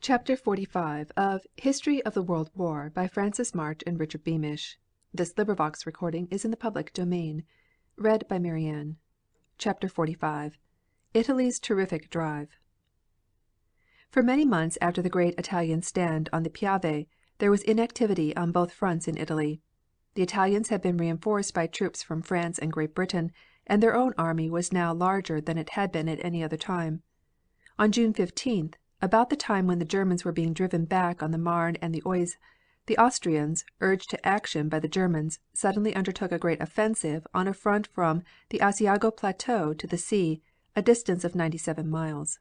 CHAPTER XLV of History of the World War by Francis March and Richard Beamish. CHAPTER XLV Italy's Terrific Drive. For many months after the great Italian stand on the Piave there was inactivity on both fronts in Italy. The Italians had been reinforced by troops from France and Great Britain, and their own army was now larger than it had been at any other time. On June 15th, about the time when the Germans were being driven back on the Marne and the Oise, the Austrians, urged to action by the Germans, suddenly undertook a great offensive on a front from the Asiago plateau to the sea, a distance of 97 miles.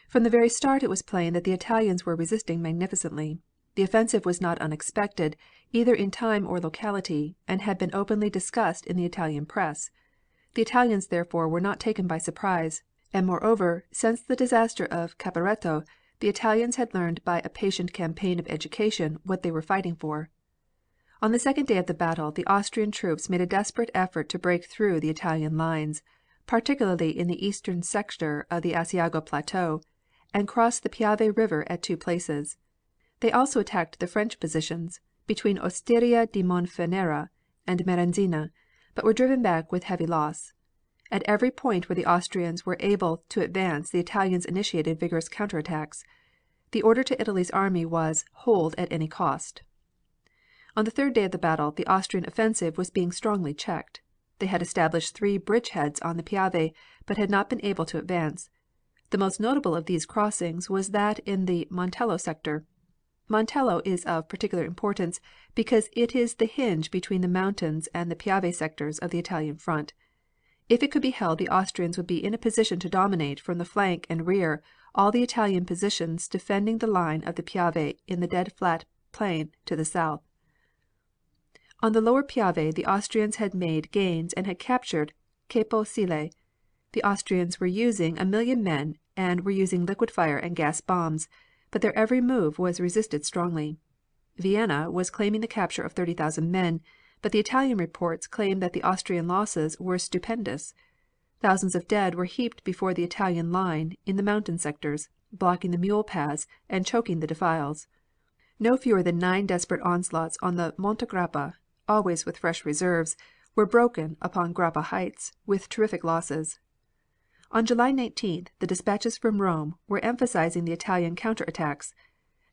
From the very start it was plain that the Italians were resisting magnificently. The offensive was not unexpected, either in time or locality, and had been openly discussed in the Italian press. The Italians therefore were not taken by surprise, and moreover, since the disaster of Caporetto, the Italians had learned by a patient campaign of education what they were fighting for. On the second day of the battle the Austrian troops made a desperate effort to break through the Italian lines, particularly in the eastern sector of the Asiago plateau, and crossed the Piave River at two places. They also attacked the French positions between Osteria di Monfenera and Maranzina, but were driven back with heavy loss. At every point where the Austrians were able to advance the Italians initiated vigorous counterattacks. The order to Italy's army was "hold at any cost." On the third day of the battle the Austrian offensive was being strongly checked. They had established 3 bridgeheads on the Piave, but had not been able to advance. The most notable of these crossings was that in the Montello sector. Montello is of particular importance because it is the hinge between the mountains and the Piave sectors of the Italian front. If it could be held the Austrians would be in a position to dominate from the flank and rear all the Italian positions defending the line of the Piave in the dead flat plain to the south. On the lower Piave the Austrians had made gains and had captured Capo Sile. The Austrians were using 1,000,000 men and were using liquid fire and gas bombs, but their every move was resisted strongly. Vienna was claiming the capture of 30,000 men, but the Italian reports claimed that the Austrian losses were stupendous. Thousands of dead were heaped before the Italian line in the mountain sectors, blocking the mule paths and choking the defiles. No fewer than 9 desperate onslaughts on the Monte Grappa, always with fresh reserves, were broken upon Grappa Heights, with terrific losses. On July 19th the dispatches from Rome were emphasizing the Italian counterattacks.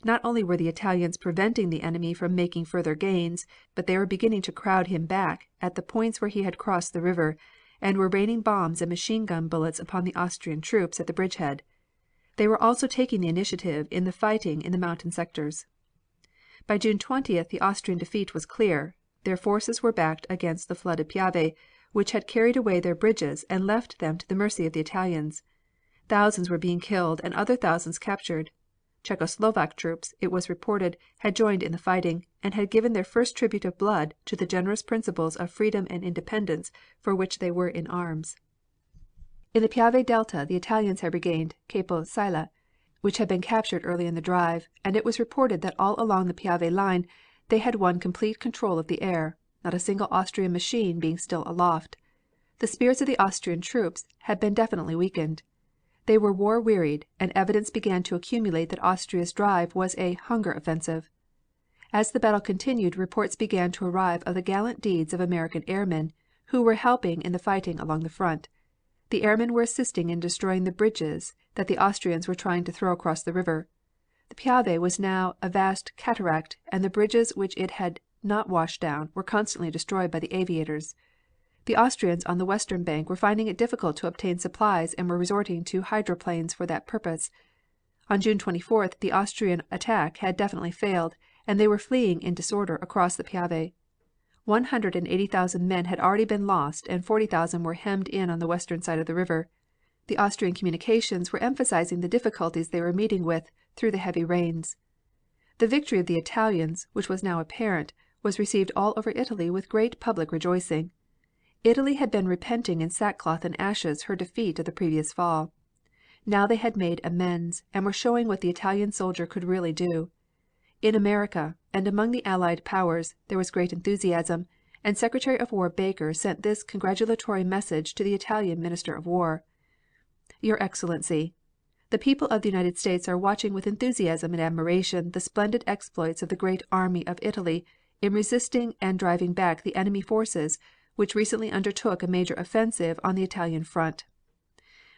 Not only were the Italians preventing the enemy from making further gains, but they were beginning to crowd him back at the points where he had crossed the river, and were raining bombs and machine gun bullets upon the Austrian troops at the bridgehead. They were also taking the initiative in the fighting in the mountain sectors. By June 20th the Austrian defeat was clear. Their forces were backed against the flooded Piave, which had carried away their bridges and left them to the mercy of the Italians. Thousands were being killed and other thousands captured. Czechoslovak troops, it was reported, had joined in the fighting, and had given their first tribute of blood to the generous principles of freedom and independence for which they were in arms. In the Piave Delta the Italians had regained Capo Sile, which had been captured early in the drive, and it was reported that all along the Piave line they had won complete control of the air, not a single Austrian machine being still aloft. The spirits of the Austrian troops had been definitely weakened. They were war wearied, and evidence began to accumulate that Austria's drive was a "hunger offensive." As the battle continued reports began to arrive of the gallant deeds of American airmen, who were helping in the fighting along the front. The airmen were assisting in destroying the bridges that the Austrians were trying to throw across the river. The Piave was now a vast cataract, and the bridges which it had not washed down were constantly destroyed by the aviators. The Austrians on the western bank were finding it difficult to obtain supplies and were resorting to hydroplanes for that purpose. On June 24th the Austrian attack had definitely failed, and they were fleeing in disorder across the Piave. 180,000 men had already been lost and 40,000 were hemmed in on the western side of the river. The Austrian communications were emphasizing the difficulties they were meeting with through the heavy rains. The victory of the Italians, which was now apparent, was received all over Italy with great public rejoicing. Italy had been repenting in sackcloth and ashes her defeat of the previous fall. Now they had made amends, and were showing what the Italian soldier could really do. In America, and among the Allied powers, there was great enthusiasm, and Secretary of War Baker sent this congratulatory message to the Italian Minister of War: Your Excellency, The people of the United States are watching with enthusiasm and admiration the splendid exploits of the great army of Italy in resisting and driving back the enemy forces which recently undertook a major offensive on the Italian front.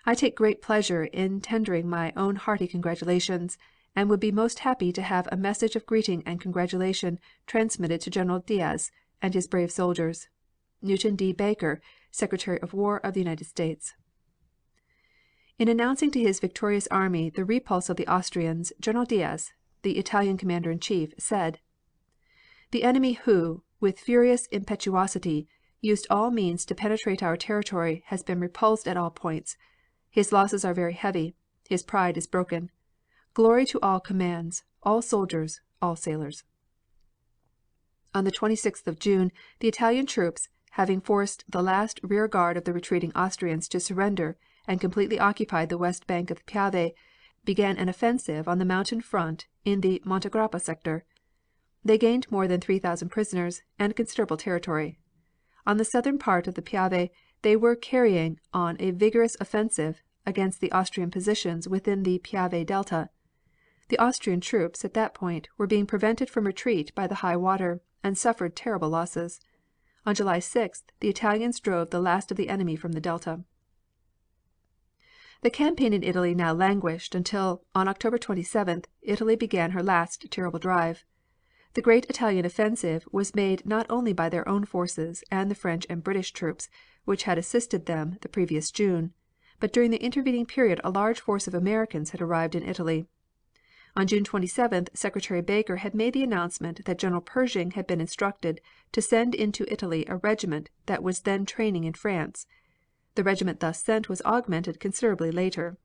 I take great pleasure in tendering my own hearty congratulations, and would be most happy to have a message of greeting and congratulation transmitted to General Diaz and his brave soldiers. Newton D. Baker, Secretary of War of the United States. In announcing to his victorious army the repulse of the Austrians, General Diaz, the Italian commander in chief, said: "The enemy who, with furious impetuosity, used all means to penetrate our territory has been repulsed at all points. His losses are very heavy. His pride is broken. Glory to all commands, all soldiers, all sailors." On the 26th of June the Italian troops, having forced the last rear guard of the retreating Austrians to surrender and completely occupied the west bank of the Piave, began an offensive on the mountain front in the Monte Grappa sector. They gained more than 3,000 prisoners and considerable territory. On the southern part of the Piave they were carrying on a vigorous offensive against the Austrian positions within the Piave Delta. The Austrian troops at that point were being prevented from retreat by the high water, and suffered terrible losses. On July 6th the Italians drove the last of the enemy from the Delta. The campaign in Italy now languished until, on October 27th, Italy began her last terrible drive. The great Italian offensive was made not only by their own forces and the French and British troops which had assisted them the previous June, but during the intervening period a large force of Americans had arrived in Italy. On June 27th Secretary Baker had made the announcement that General Pershing had been instructed to send into Italy a regiment that was then training in France. The regiment thus sent was augmented considerably later.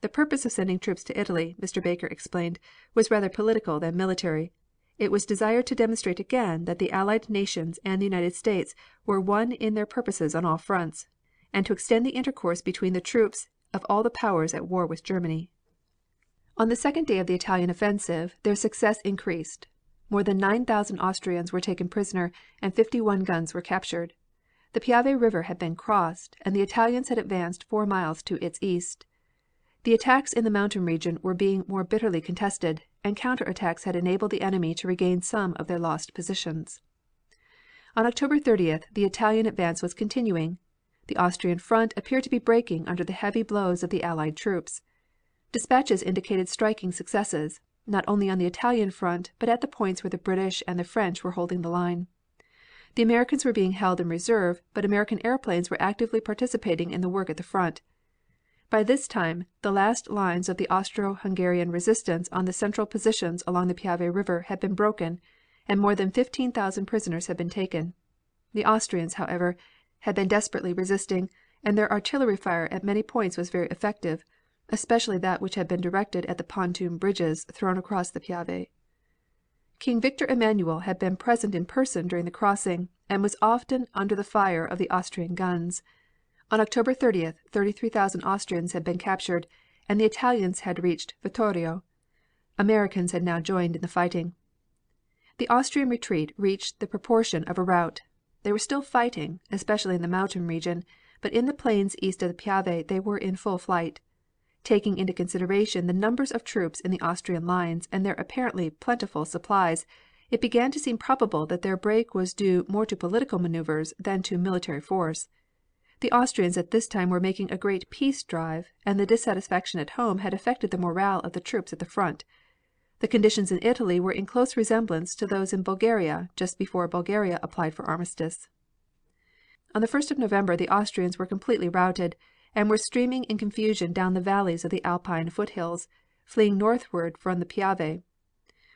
The purpose of sending troops to Italy, Mr. Baker explained, was rather political than military. It was desired to demonstrate again that the Allied nations and the United States were one in their purposes on all fronts, and to extend the intercourse between the troops of all the powers at war with Germany. On the second day of the Italian offensive their success increased. More than 9,000 Austrians were taken prisoner and 51 guns were captured. The Piave River had been crossed, and the Italians had advanced 4 miles to its east. The attacks in the mountain region were being more bitterly contested, and counter attacks had enabled the enemy to regain some of their lost positions. On October 30th the Italian advance was continuing. The Austrian front appeared to be breaking under the heavy blows of the Allied troops. Dispatches indicated striking successes, not only on the Italian front but at the points where the British and the French were holding the line. The Americans were being held in reserve, but American airplanes were actively participating in the work at the front. By this time the last lines of the Austro-Hungarian resistance on the central positions along the Piave River had been broken, and more than 15,000 prisoners had been taken. The Austrians, however, had been desperately resisting, and their artillery fire at many points was very effective, especially that which had been directed at the pontoon bridges thrown across the Piave. King Victor Emmanuel had been present in person during the crossing, and was often under the fire of the Austrian guns. On October 30th 33,000 Austrians had been captured, and the Italians had reached Vittorio. Americans had now joined in the fighting. The Austrian retreat reached the proportion of a rout. They were still fighting, especially in the mountain region, but in the plains east of the Piave they were in full flight. Taking into consideration the numbers of troops in the Austrian lines and their apparently plentiful supplies, it began to seem probable that their break was due more to political maneuvers than to military force. The Austrians at this time were making a great peace drive, and the dissatisfaction at home had affected the morale of the troops at the front. The conditions in Italy were in close resemblance to those in Bulgaria just before Bulgaria applied for armistice. On the 1st of November the Austrians were completely routed, and were streaming in confusion down the valleys of the Alpine foothills, fleeing northward from the Piave.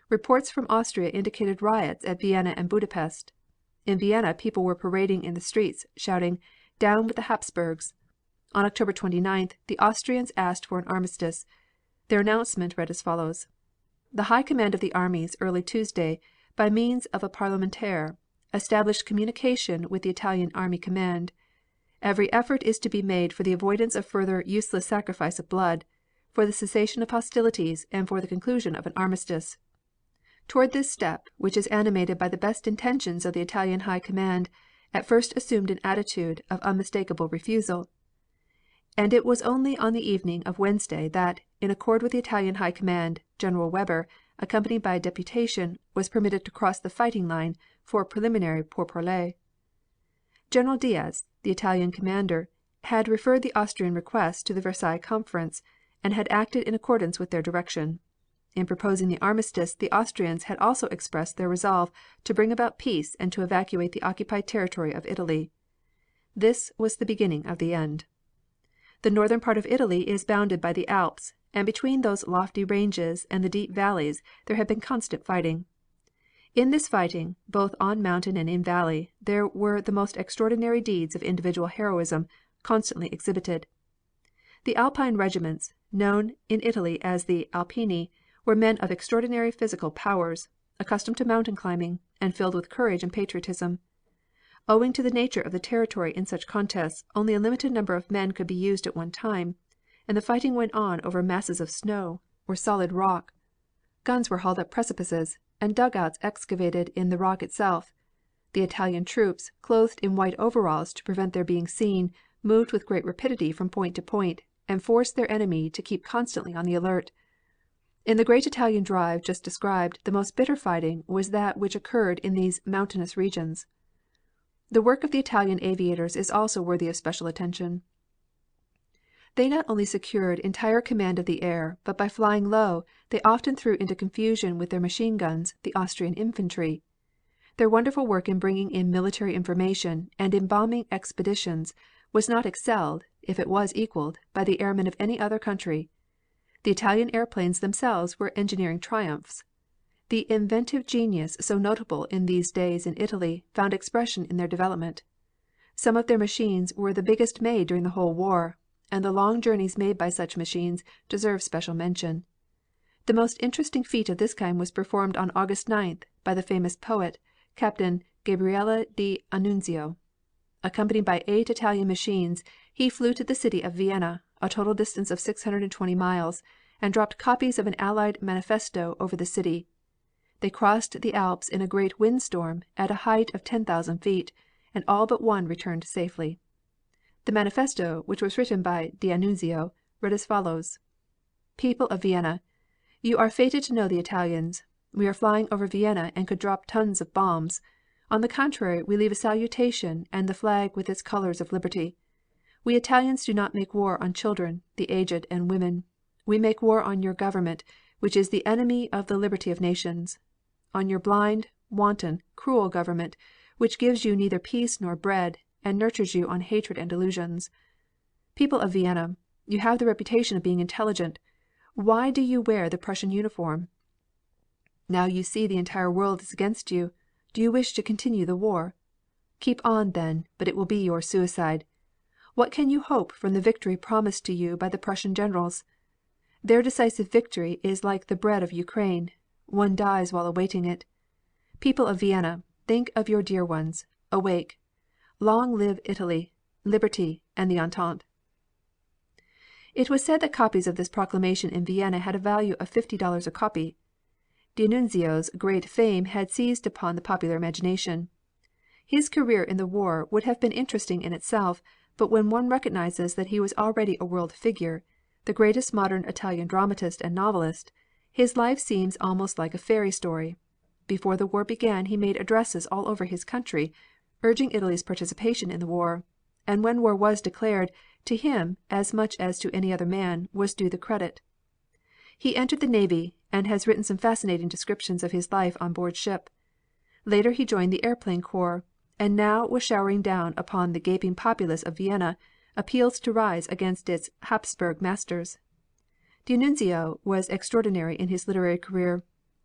Reports from Austria indicated riots at Vienna and Budapest. In Vienna people were parading in the streets, shouting, "Down with the Habsburgs." On October 29th the Austrians asked for an armistice. Their announcement read as follows: The High Command of the armies early Tuesday, by means of a parlementaire, established communication with the Italian Army Command. Every effort is to be made for the avoidance of further useless sacrifice of blood, for the cessation of hostilities, and for the conclusion of an armistice. Toward this step, which is animated by the best intentions of the Italian High Command, at first assumed an attitude of unmistakable refusal, and it was only on the evening of Wednesday that, in accord with the Italian High Command, General Weber, accompanied by a deputation, was permitted to cross the fighting line for preliminary pourparlers. General Diaz, the Italian commander, had referred the Austrian request to the Versailles Conference, and had acted in accordance with their direction. In proposing the armistice the Austrians had also expressed their resolve to bring about peace and to evacuate the occupied territory of Italy. This was the beginning of the end. The northern part of Italy is bounded by the Alps, and between those lofty ranges and the deep valleys there had been constant fighting. In this fighting, both on mountain and in valley, there were the most extraordinary deeds of individual heroism constantly exhibited. The Alpine regiments, known in Italy as the Alpini, were men of extraordinary physical powers, accustomed to mountain climbing, and filled with courage and patriotism. Owing to the nature of the territory in such contests, only a limited number of men could be used at one time, and the fighting went on over masses of snow or solid rock. Guns were hauled up precipices, and dugouts excavated in the rock itself. The Italian troops, clothed in white overalls to prevent their being seen, moved with great rapidity from point to point, and forced their enemy to keep constantly on the alert. In the great Italian drive just described the most bitter fighting was that which occurred in these mountainous regions. The work of the Italian aviators is also worthy of special attention. They not only secured entire command of the air, but by flying low they often threw into confusion with their machine guns the Austrian infantry. Their wonderful work in bringing in military information and in bombing expeditions was not excelled, if it was equaled, by the airmen of any other country. The Italian airplanes themselves were engineering triumphs. The inventive genius so notable in these days in Italy found expression in their development. Some of their machines were the biggest made during the whole war, and the long journeys made by such machines deserve special mention. The most interesting feat of this kind was performed on August 9th by the famous poet, Captain Gabriele d'Annunzio. Accompanied by 8 Italian machines, he flew to the city of Vienna, a total distance of 620 miles, and dropped copies of an Allied manifesto over the city. They crossed the Alps in a great windstorm at a height of 10,000 feet, and all but one returned safely. The manifesto, which was written by D'Annunzio, read as follows: People of Vienna, you are fated to know the Italians. We are flying over Vienna and could drop tons of bombs. On the contrary, we leave a salutation and the flag with its colors of liberty. We Italians do not make war on children, the aged, and women. We make war on your government, which is the enemy of the liberty of nations. On your blind, wanton, cruel government, which gives you neither peace nor bread, and nurtures you on hatred and delusions. People of Vienna, you have the reputation of being intelligent. Why do you wear the Prussian uniform? Now you see the entire world is against you. Do you wish to continue the war? Keep on, then, but it will be your suicide. What can you hope from the victory promised to you by the Prussian generals? Their decisive victory is like the bread of Ukraine. One dies while awaiting it. People of Vienna, think of your dear ones. Awake. Long live Italy, liberty, and the Entente. It was said that copies of this proclamation in Vienna had a value of $50 a copy. D'Annunzio's great fame had seized upon the popular imagination. His career in the war would have been interesting in itself, but when one recognizes that he was already a world figure, the greatest modern Italian dramatist and novelist, his life seems almost like a fairy story. Before the war began he made addresses all over his country, urging Italy's participation in the war, and when war was declared, to him, as much as to any other man, was due the credit. He entered the navy, and has written some fascinating descriptions of his life on board ship. Later he joined the airplane corps, and now was showering down upon the gaping populace of Vienna appeals to rise against its Habsburg masters. D'Annunzio was extraordinary in his literary career.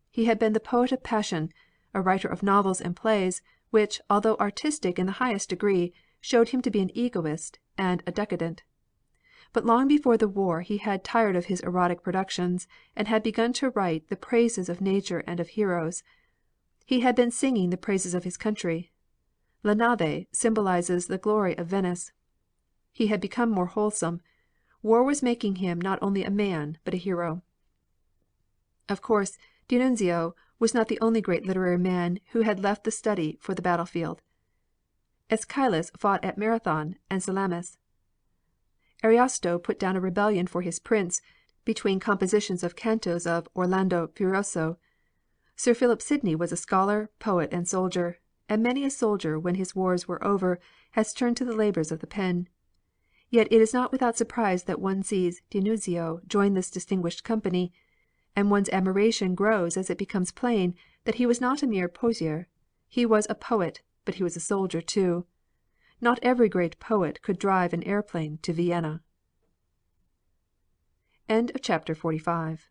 He had been the poet of passion, a writer of novels and plays, which, although artistic in the highest degree, showed him to be an egoist and a decadent. But long before the war he had tired of his erotic productions, and had begun to write the praises of nature and of heroes. He had been singing the praises of his country. La Nave symbolizes the glory of Venice. He had become more wholesome. War was making him not only a man, but a hero. Of course, D'Annunzio was not the only great literary man who had left the study for the battlefield. Aeschylus fought at Marathon and Salamis. Ariosto put down a rebellion for his prince, between compositions of cantos of Orlando Furioso. Sir Philip Sidney was a scholar, poet and soldier, and many a soldier when his wars were over has turned to the labors of the pen. Yet it is not without surprise that one sees D'Annunzio join this distinguished company, and one's admiration grows as it becomes plain that he was not a mere poseur. He was a poet, but he was a soldier too. Not every great poet could drive an airplane to Vienna. CHAPTER 46